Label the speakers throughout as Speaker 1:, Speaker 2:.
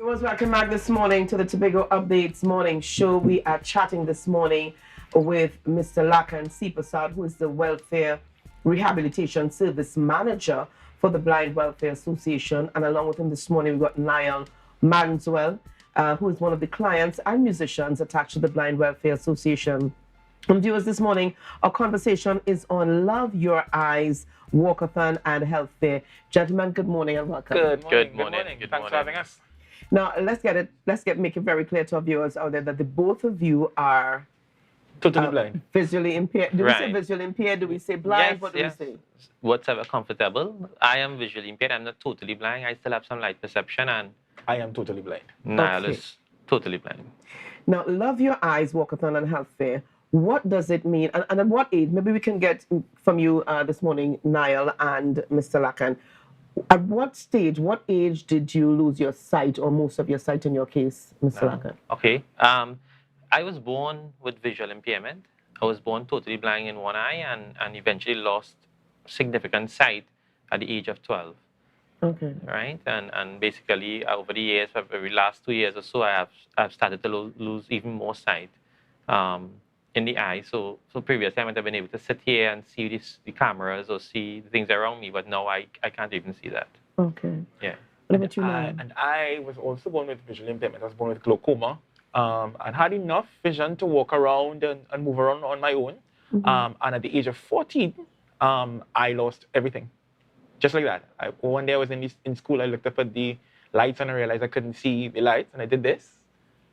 Speaker 1: Viewers, welcome back this morning to the Tobago Updates Morning Show. We are chatting this morning with Mr. Lakhan Seepersad, who is the Welfare Rehabilitation Service Manager for the Blind Welfare Association. And along with him this morning, we've got Nyol Manswell, who is one of the clients and musicians attached to the Blind Welfare Association. And viewers, this morning, our conversation is on Love Your Eyes, Walkathon and Health Fair. Gentlemen, good morning and welcome.
Speaker 2: Good morning. Thanks for having us.
Speaker 1: Now, make it very clear to our viewers out there that the both of you are
Speaker 2: Totally blind.
Speaker 1: visually impaired. Do we say
Speaker 3: Right.
Speaker 1: visually impaired? Do we say blind?
Speaker 3: Yes,
Speaker 1: What do
Speaker 3: yes.
Speaker 1: we say?
Speaker 3: Whatever comfortable. I am visually impaired. I'm not totally blind. I still have some light perception, and
Speaker 2: I am totally blind.
Speaker 3: Niall
Speaker 1: Okay.
Speaker 3: is totally blind.
Speaker 1: Now, Love Your Eyes, Walkathon and Health Fair. What does it mean? And at what age? Maybe we can get from you this morning, Niall and Mr. Lakhan. At what stage, what age did you lose your sight or most of your sight in your case, Mr. Lakhan?
Speaker 3: Okay. I was born with visual impairment. I was born totally blind in one eye and eventually lost significant sight at the age of 12.
Speaker 1: Okay.
Speaker 3: Right? And basically, over the years, for every last 2 years or so, I've started to lose even more sight in the eye. So previously, I might have been able to sit here and see the cameras or see the things around me, but now I can't even see that.
Speaker 1: Okay.
Speaker 3: Yeah.
Speaker 1: What about you, Niall?
Speaker 2: And I was also born with visual impairment. I was born with glaucoma and had enough vision to walk around and move around on my own. And at the age of 14, I lost everything. Just like that. One day I was in school, I looked up at the lights and I realized I couldn't see the lights. And I did this.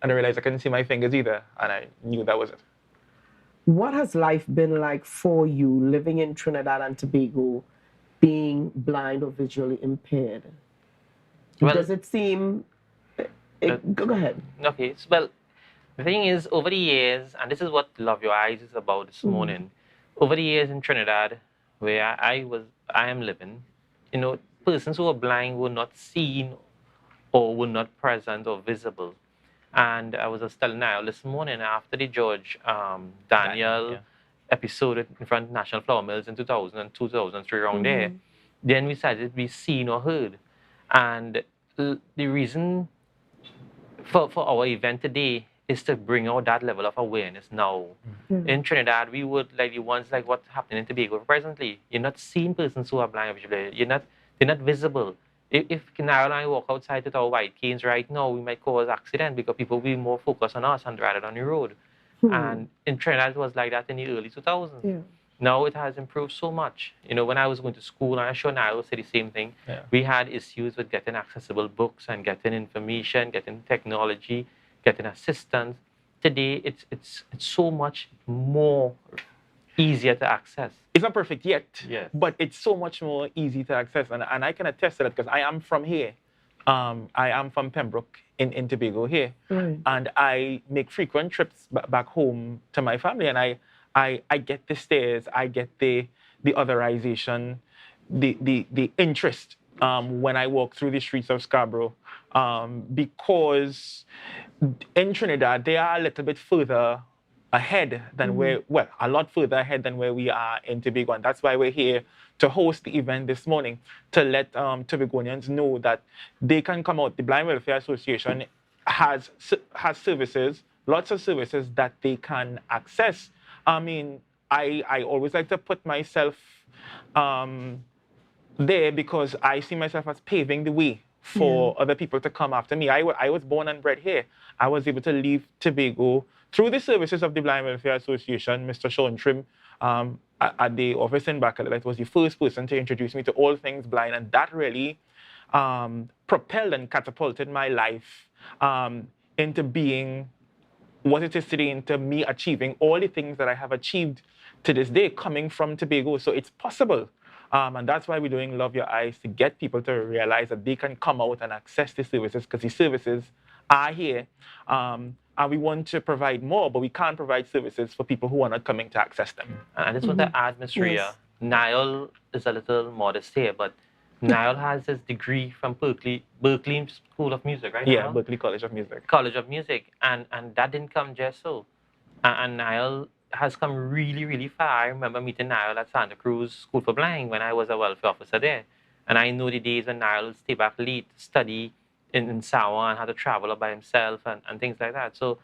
Speaker 2: And I realized I couldn't see my fingers either. And I knew that was it.
Speaker 1: What has life been like for you living in Trinidad and Tobago, being blind or visually impaired?
Speaker 3: Well,
Speaker 1: Does it seem... go ahead.
Speaker 3: Okay. Well, the thing is, over the years, and this is what Love Your Eyes is about this morning, over the years in Trinidad, where I am living, persons who are blind were not seen or were not present or visible. And I was just telling Niall this morning after the George Daniel episode in front of National Flour Mills in 2002, 2003, around there, then we started to be seen or heard. And the reason for our event today is to bring out that level of awareness now. In Trinidad, we would like the ones like what's happening in Tobago presently. You're not seeing persons who are blind or visually. They're not visible. If Niall and I walk outside with our white canes right now, we might cause accident because people will be more focused on us and rather than the road. And in Trinidad, it was like that in the early 2000s.
Speaker 1: Yeah.
Speaker 3: Now it has improved so much. When I was going to school, and I'm sure Niall will say the same thing, we had issues with getting accessible books and getting information, getting technology, getting assistance. Today, it's so much more easier to access.
Speaker 2: It's not perfect yet,
Speaker 3: Yes.
Speaker 2: but it's so much more easy to access. And I can attest to that because I am from here. I am from Pembroke in Tobago here.
Speaker 1: Right.
Speaker 2: And I make frequent trips back home to my family. And I get the stares, I get the authorization, the interest when I walk through the streets of Scarborough. Because in Trinidad, they are a little bit further ahead than a lot further ahead than where we are in Tobago. And that's why we're here to host the event this morning, to let Tobagonians know that they can come out. The Blind Welfare Association has services, lots of services that they can access. I mean, I always like to put myself there because I see myself as paving the way for other people to come after me. I was born and bred here. I was able to leave Tobago through the services of the Blind Welfare Association. Mr. Sean Trim at the office in Bacalet was the first person to introduce me to all things blind, and that really propelled and catapulted my life into being what it is today, into me achieving all the things that I have achieved to this day coming from Tobago. So it's possible. And that's why we're doing Love Your Eyes, to get people to realize that they can come out and access the services, because the services are here. And we want to provide more, but we can't provide services for people who are not coming to access them.
Speaker 3: And I just want to add, Ms. Rhea, Niall is a little modest here, but Niall has his degree from Berkeley School of Music, right?
Speaker 2: Yeah,
Speaker 3: Niall?
Speaker 2: Berkeley College of Music.
Speaker 3: College of Music, and that didn't come just so. And Niall has come really, really far. I remember meeting Niall at Santa Cruz School for Blind when I was a welfare officer there. And I know the days when Niall would stay back late to study in Sawa and had to travel up by himself and things like that. So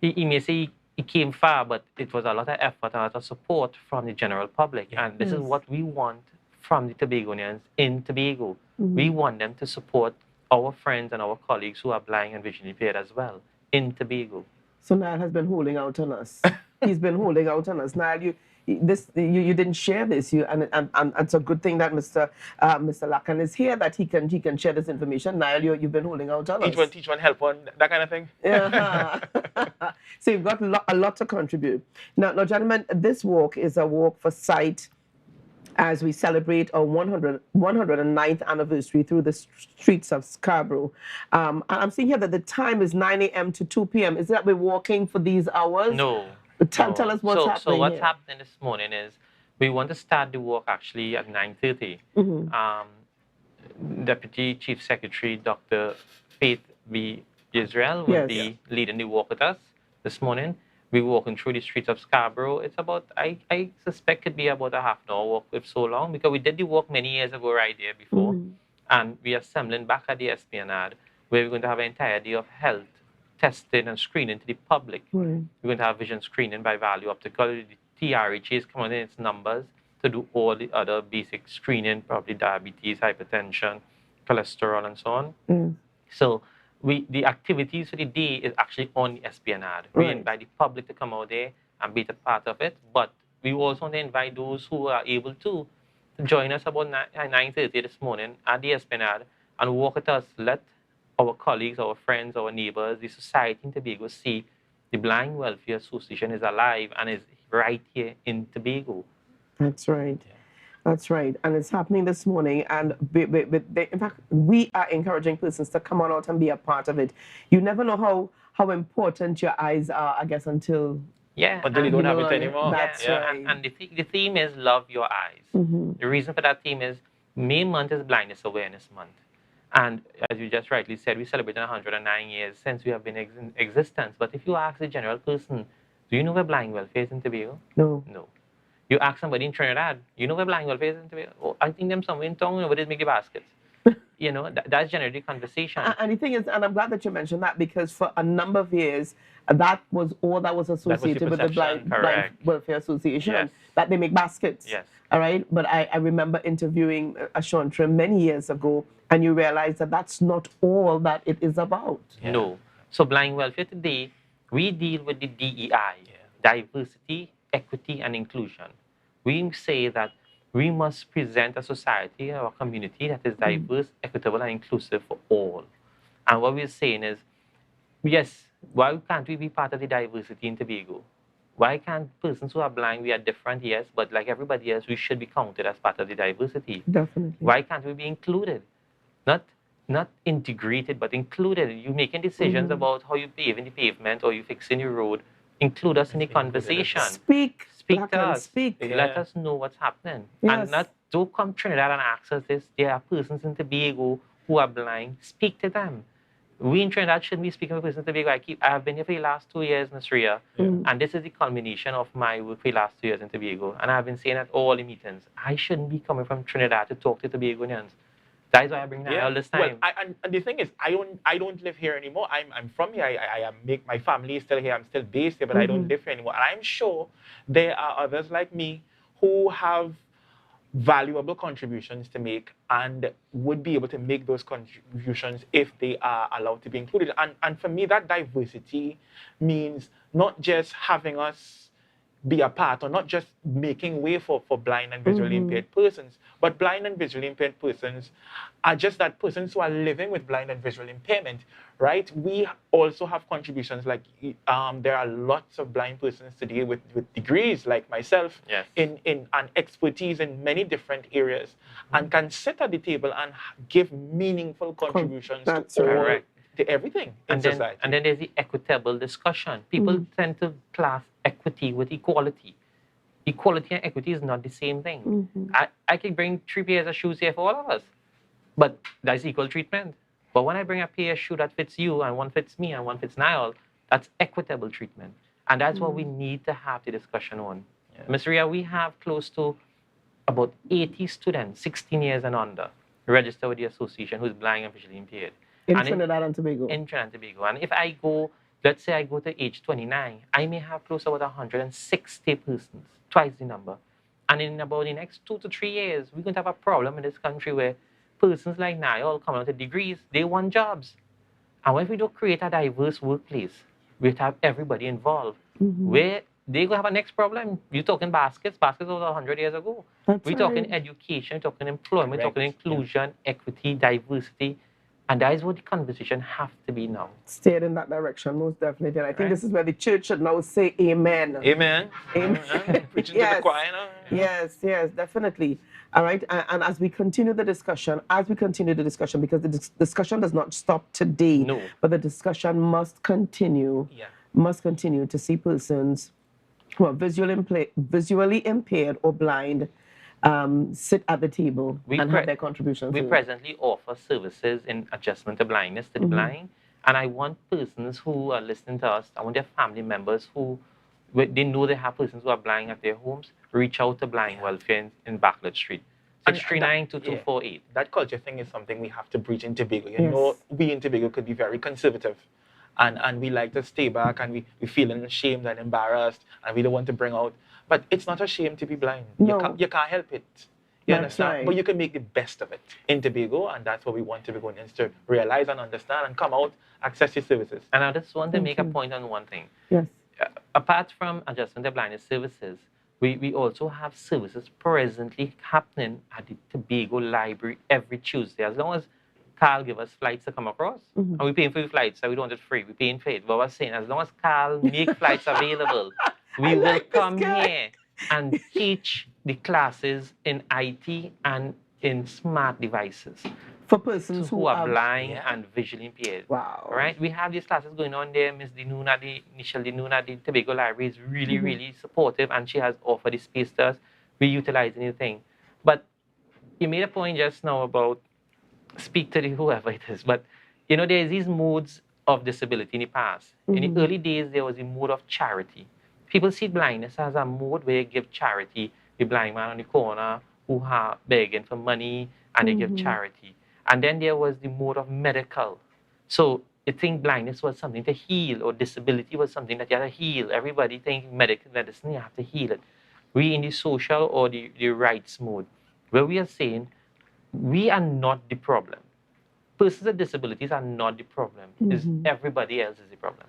Speaker 3: he may say he came far, but it was a lot of effort and a lot of support from the general public. And this is what we want from the Tobagonians in Tobago. We want them to support our friends and our colleagues who are blind and visually impaired as well in Tobago.
Speaker 1: So Niall has been holding out on us. He's been holding out on us. Niall, you didn't share this. And it's a good thing that Mr. Lakhan is here, that he can share this information. Niall, you've been holding out on us.
Speaker 2: Teach one, help one, that kind of thing.
Speaker 1: Uh-huh. So you've got a lot to contribute. Now, gentlemen, this walk is a walk for sight as we celebrate our 109th anniversary through the streets of Scarborough. And I'm seeing here that the time is 9 a.m. to 2 p.m. Is that we're walking for these hours?
Speaker 3: No.
Speaker 1: Tell us what's happening.
Speaker 3: So what's
Speaker 1: here.
Speaker 3: happening this morning is we want to start the walk actually at 9:30. Deputy Chief Secretary Dr. Faith B. Israel will be leading the walk with us this morning. We're walking through the streets of Scarborough. It's about, I suspect it be about a half an hour walk if so long, because we did the walk many years ago right there before. And we are assembling back at the Esplanade, where we're going to have an entire day of health testing and screening to the public. We're going to have vision screening by value optical. The TRH is coming in its numbers to do all the other basic screening, probably diabetes, hypertension, cholesterol, and so on. So the activities for the day is actually on the Esplanade. We invite the public to come out there and be a part of it, but we also want to invite those who are able to join us about 9:30 this morning at the Esplanade and walk with us. Let our colleagues, our friends, our neighbors, the society in Tobago see the Blind Welfare Association is alive and is right here in Tobago.
Speaker 1: That's right. That's right. And it's happening this morning. And in fact, we are encouraging persons to come on out and be a part of it. You never know how important your eyes are, I guess, until
Speaker 2: until you don't have it anymore.
Speaker 1: That's right.
Speaker 3: And the theme is Love Your Eyes. The reason for that theme is May month is Blindness Awareness Month. And as you just rightly said, we celebrated 109 years since we have been in existence. But if you ask the general person, do you know where blind welfare is in Tobago?
Speaker 1: No.
Speaker 3: You ask somebody in Trinidad, you know where blind welfare is in Tobago? Oh, I think them somewhere in town, nobody's make the baskets. That's generally conversation.
Speaker 1: And the thing is, and I'm glad that you mentioned that, because for a number of years, that was all that was associated with the Blind Welfare Association, that they make baskets. All right. But I remember interviewing Sean Trim many years ago, and you realize that that's not all that it is about.
Speaker 3: No. So blind welfare today, we deal with the DEI, diversity, equity, and inclusion. We say that we must present a society or a community that is diverse, equitable, and inclusive for all. And what we're saying is, yes, why can't we be part of the diversity in Tobago? Why can't persons who are blind, we are different, yes, but like everybody else, we should be counted as part of the diversity.
Speaker 1: Definitely.
Speaker 3: Why can't we be included? Not integrated, but included. You making decisions about how you pave in the pavement or you fixing your road. Include us in the conversation.
Speaker 1: Speak
Speaker 3: to us.
Speaker 1: Speak.
Speaker 3: Let us know what's happening.
Speaker 1: Yes.
Speaker 3: And don't come Trinidad and ask us this. There are persons in Tobago who are blind. Speak to them. We in Trinidad shouldn't be speaking to persons in Tobago. I have been here for the last 2 years, Ms. Rhea, and this is the culmination of my work for the last 2 years in Tobago. And I've been saying at all the meetings, I shouldn't be coming from Trinidad to talk to Tobagonians. That is why I bring that all this time.
Speaker 2: Well, and the thing is, I don't live here anymore. I'm from here. My family is still here. I'm still based here, but I don't live here anymore. And I'm sure there are others like me who have valuable contributions to make and would be able to make those contributions if they are allowed to be included. And for me, that diversity means not just having us be a part, or not just making way for blind and visually impaired persons, but blind and visually impaired persons are just that persons who are living with blind and visual impairment, right? We also have contributions like there are lots of blind persons today with degrees like myself in and expertise in many different areas and can sit at the table and give meaningful contributions to everything in society.
Speaker 3: And then there's the equitable discussion. People tend to class equity with equality. Equality and equity is not the same thing. I can bring 3 pairs of shoes here for all of us, but that's equal treatment. But when I bring a pair of shoe that fits you and one fits me and one fits Niall, that's equitable treatment. And that's what we need to have the discussion on. Ms. Rhea, we have close to about 80 students, 16 years and under, registered with the association who's blind and visually impaired.
Speaker 1: In
Speaker 3: And
Speaker 1: Trinidad and Tobago.
Speaker 3: in Trinidad and Tobago. And if I go, let's say I go to age 29, I may have close to about 160 persons, twice the number. And in about the next 2 to 3 years, we're going to have a problem in this country where persons like Nyol coming out with degrees, they want jobs. And if we don't create a diverse workplace, we have to have everybody involved. Where they're going to have a next problem. You're talking baskets. Baskets was 100 years ago.
Speaker 1: That's
Speaker 3: We're talking education, talking employment,
Speaker 2: Correct.
Speaker 3: talking inclusion, equity, diversity. And that is what the conversation have to be now.
Speaker 1: Steered in that direction, most definitely. And I think
Speaker 3: Right.
Speaker 1: this is where the church should now say amen.
Speaker 2: Amen.
Speaker 1: Amen.
Speaker 2: Preaching to the
Speaker 1: Yes.
Speaker 2: choir, you know?
Speaker 1: Yes, yes, definitely. All right. And as we continue the discussion, because the discussion does not stop today,
Speaker 3: No.
Speaker 1: but the discussion must continue,
Speaker 2: Yeah.
Speaker 1: to see persons who are visually impaired or blind sit at the table and have their contributions.
Speaker 3: We
Speaker 1: to it.
Speaker 3: presently offer services in adjustment to blindness to the blind. And I want persons who are listening to us, I want their family members who they know they have persons who are blind at their homes, reach out to Blind Welfare in Backlet Street.
Speaker 2: And
Speaker 3: 639-2248.
Speaker 2: That culture thing is something we have to breach in Tobago. You
Speaker 1: Yes.
Speaker 2: know, we in Tobago could be very conservative. And we like to stay back and we feeling ashamed and embarrassed and we don't want to bring out. But it's not a shame to be blind.
Speaker 1: No.
Speaker 2: You can't help it. You
Speaker 1: That's
Speaker 2: understand?
Speaker 1: right.
Speaker 2: But you can make the best of it in Tobago, and that's what we want Tobago is to realize and understand and come out, access your services.
Speaker 3: And I just want to
Speaker 1: Thank
Speaker 3: make a
Speaker 1: you.
Speaker 3: point on one thing.
Speaker 1: Yes.
Speaker 3: Apart from adjustment to blindness services, we also have services presently happening at the Tobago Library every Tuesday. As long as Carl give us flights to come across, and we're paying for the flights, so we don't want it free, we're paying for it. But we're saying, as long as Carl make flights available, we will
Speaker 1: like this
Speaker 3: come
Speaker 1: guy.
Speaker 3: here and teach the classes in IT and in smart devices
Speaker 1: For persons
Speaker 3: who are
Speaker 1: have-
Speaker 3: blind and visually impaired.
Speaker 1: Wow.
Speaker 3: All right, we have these classes going on there. Miss Dinuna, Michelle Dinuna, the Tobago Library is really, really supportive, and she has offered the space to us. We utilize anything. But you made a point just now about speak to whoever it is. But you know, there's these modes of disability in the past. In the early days, there was a mode of charity. People see blindness as a mode where you give charity. The blind man on the corner who are begging for money, and they give charity. And then there was the mode of medical. So I think blindness was something to heal, or disability was something that you had to heal. Everybody think medicine, you have to heal it. We in the social or the rights mode, where we are saying we are not the problem. Persons with disabilities are not the problem. It's everybody else is the problem.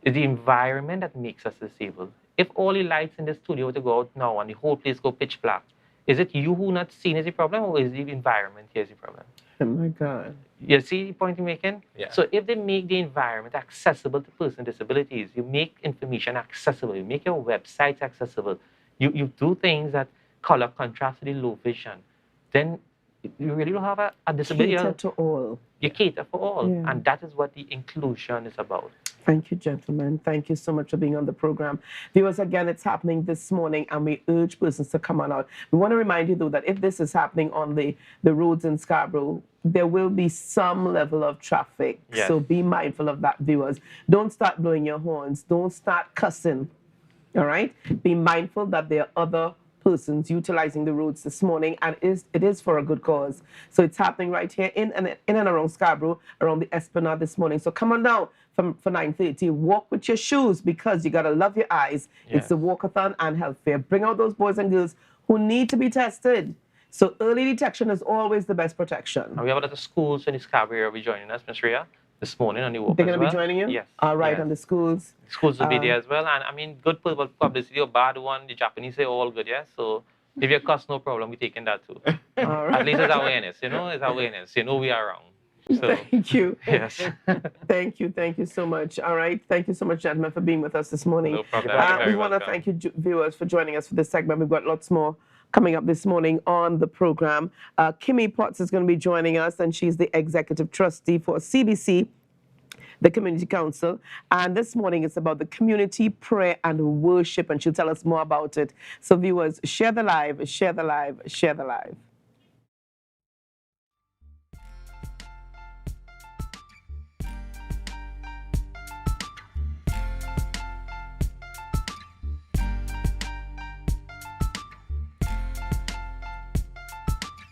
Speaker 3: It's the environment that makes us disabled. If all the lights in the studio were to go out now and the whole place go pitch black, is it you who not seen as the problem, or is the environment here as the problem?
Speaker 1: Oh my God.
Speaker 3: You see the point I'm making?
Speaker 2: Yeah.
Speaker 3: So if they make the environment accessible to persons with disabilities, you make information accessible, you make your websites accessible, you do things that color contrast with the low vision, then you really don't have a disability.
Speaker 1: Cater to all.
Speaker 3: You cater for all.
Speaker 1: Yeah.
Speaker 3: And that is what the inclusion is about.
Speaker 1: Thank you, gentlemen. Thank you so much for being on the program. Viewers, again, it's happening this morning, and we urge persons to come on out. We want to remind you, though, that if this is happening on the roads in Scarborough, there will be some level of traffic.
Speaker 3: Yes.
Speaker 1: So be mindful of that, viewers. Don't start blowing your horns. Don't start cussing. All right? Be mindful that there are other persons utilizing the roads this morning, and it is for a good cause. So it's happening right here in and around Scarborough, around the Esplanade this morning. So come on down for 9:30. Walk with your shoes, because you got to love your eyes.
Speaker 3: Yes.
Speaker 1: It's the Walkathon and Health Fair. Bring out those boys and girls who need to be tested. So early detection is always the best protection.
Speaker 3: And we have a lot of schools in the Scarborough area will be joining us, Ms. Rhea, this morning on the walk
Speaker 1: They're
Speaker 3: as
Speaker 1: going to
Speaker 3: well.
Speaker 1: be joining you?
Speaker 3: Yes.
Speaker 1: All right,
Speaker 3: yes.
Speaker 1: and the schools.
Speaker 3: Schools will be there as well. And I mean, good publicity or bad one, the Japanese say all good, yeah? So if you cuss, no problem, we're taking that too.
Speaker 1: All right.
Speaker 3: At least it's awareness, it's awareness. We are wrong. So,
Speaker 1: Thank you.
Speaker 3: yes.
Speaker 1: Thank you so much. All right. Thank you so much, gentlemen, for being with us this morning.
Speaker 3: No problem. You're
Speaker 1: We
Speaker 3: very
Speaker 1: want to
Speaker 3: welcome.
Speaker 1: thank you, viewers, for joining us for this segment. We've got lots more coming up this morning on the program. Kimmy Potts is going to be joining us, and she's the executive trustee for CBC, the Community Council. And this morning it's about the community prayer and worship, and she'll tell us more about it. So viewers, share the live, share the live, share the live.